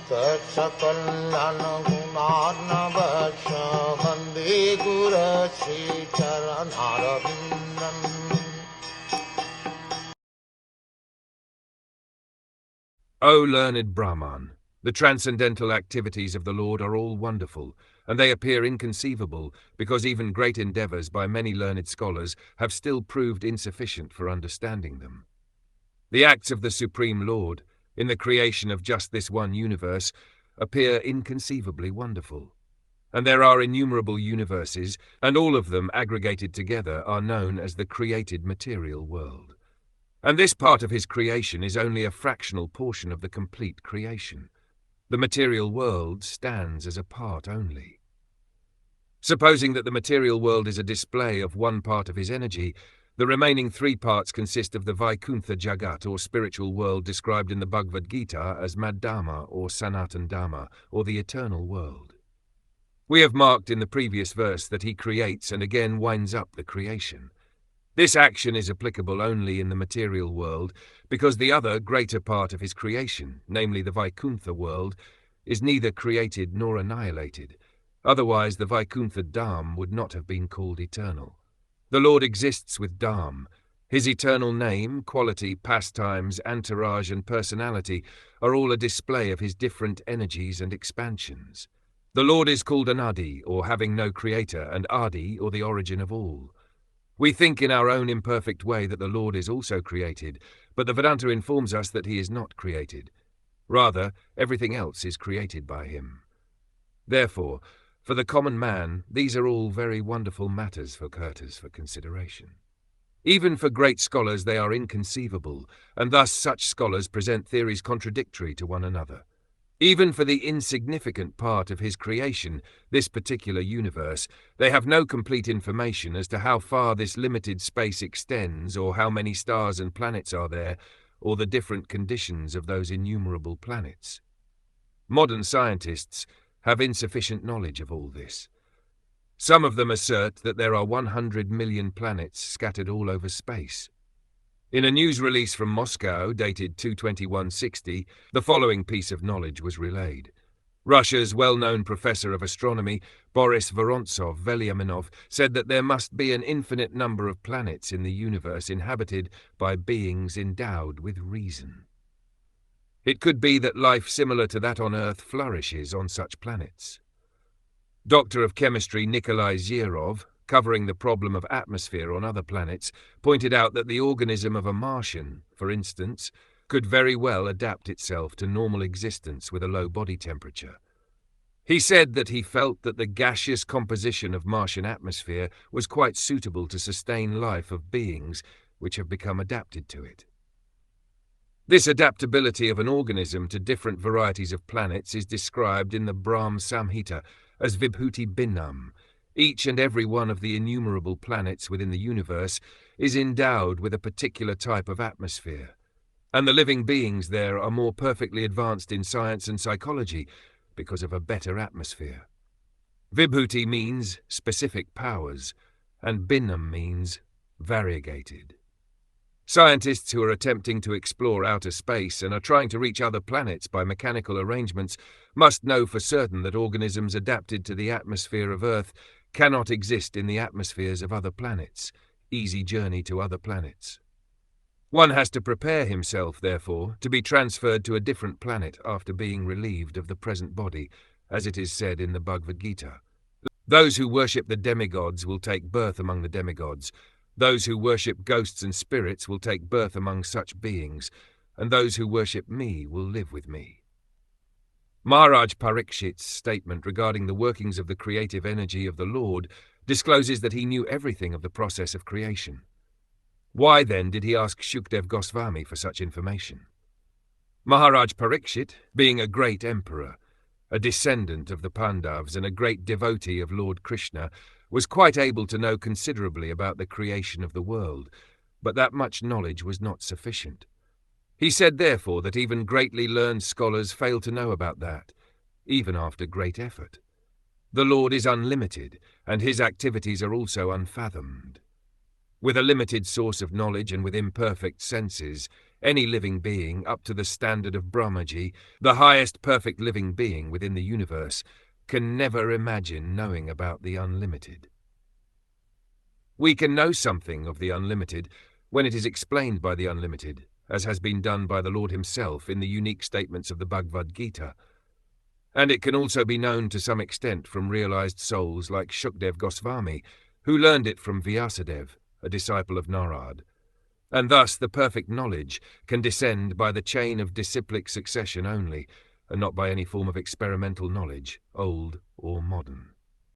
Sakal Gunaarnavasya Vande Guru Sri Charanarabindam. O learned Brahman, the transcendental activities of the Lord are all wonderful, and they appear inconceivable because even great endeavors by many learned scholars have still proved insufficient for understanding them. The acts of the Supreme Lord, in the creation of just this one universe, appear inconceivably wonderful. And there are innumerable universes, and all of them aggregated together are known as the created material world. And this part of his creation is only a fractional portion of the complete creation. The material world stands as a part only. Supposing that the material world is a display of one part of his energy, the remaining three parts consist of the Vaikuntha Jagat or spiritual world described in the Bhagavad Gita as Madhyama or Sanatan Dhamma or the eternal world. We have marked in the previous verse that he creates and again winds up the creation. This action is applicable only in the material world because the other greater part of his creation, namely the Vaikuntha world, is neither created nor annihilated. Otherwise the Vaikuntha Dham would not have been called eternal. The Lord exists with Dham. His eternal name, quality, pastimes, entourage and personality are all a display of his different energies and expansions. The Lord is called Anadi, or having no creator, and Adi, or the origin of all. We think in our own imperfect way that the Lord is also created, but the Vedanta informs us that he is not created. Rather, everything else is created by him. Therefore, for the common man, these are all very wonderful matters for consideration. Even for great scholars they are inconceivable, and thus such scholars present theories contradictory to one another. Even for the insignificant part of his creation, this particular universe, they have no complete information as to how far this limited space extends, or how many stars and planets are there, or the different conditions of those innumerable planets. Modern scientists have insufficient knowledge of all this. Some of them assert that there are 100 million planets scattered all over space. In a news release from Moscow, dated 2/21/60, the following piece of knowledge was relayed. Russia's well-known professor of astronomy, Boris Vorontsov-Veliaminov, said that there must be an infinite number of planets in the universe inhabited by beings endowed with reason. It could be that life similar to that on Earth flourishes on such planets. Doctor of Chemistry Nikolai Zhirov, covering the problem of atmosphere on other planets, pointed out that the organism of a Martian, for instance, could very well adapt itself to normal existence with a low body temperature. He said that he felt that the gaseous composition of Martian atmosphere was quite suitable to sustain life of beings which have become adapted to it. This adaptability of an organism to different varieties of planets is described in the Brahm Samhita as Vibhuti Bhinnam. Each and every one of the innumerable planets within the universe is endowed with a particular type of atmosphere, and the living beings there are more perfectly advanced in science and psychology because of a better atmosphere. Vibhuti means specific powers, and Bhinnam means variegated. Scientists who are attempting to explore outer space and are trying to reach other planets by mechanical arrangements must know for certain that organisms adapted to the atmosphere of Earth cannot exist in the atmospheres of other planets. Easy journey to other planets. One has to prepare himself, therefore, to be transferred to a different planet after being relieved of the present body, as it is said in the Bhagavad Gita. Those who worship the demigods will take birth among the demigods. Those who worship ghosts and spirits will take birth among such beings, and those who worship me will live with me. Maharaj Parikshit's statement regarding the workings of the creative energy of the Lord discloses that he knew everything of the process of creation. Why then did he ask Shukdev Goswami for such information? Maharaj Parikshit, being a great emperor, a descendant of the Pandavas and a great devotee of Lord Krishna, was quite able to know considerably about the creation of the world, but that much knowledge was not sufficient. He said therefore that even greatly learned scholars fail to know about that, even after great effort. The Lord is unlimited, and his activities are also unfathomed. With a limited source of knowledge and with imperfect senses, Any living being up to the standard of Brahmaji, the highest perfect living being within the universe, can never imagine knowing about the unlimited. We can know something of the unlimited when it is explained by the unlimited, as has been done by the Lord himself in the unique statements of the Bhagavad Gita. And it can also be known to some extent from realized souls like Shukdev Goswami, who learned it from Vyasadev, a disciple of Narad. And thus the perfect knowledge can descend by the chain of disciplic succession only, and not by any form of experimental knowledge, old or modern.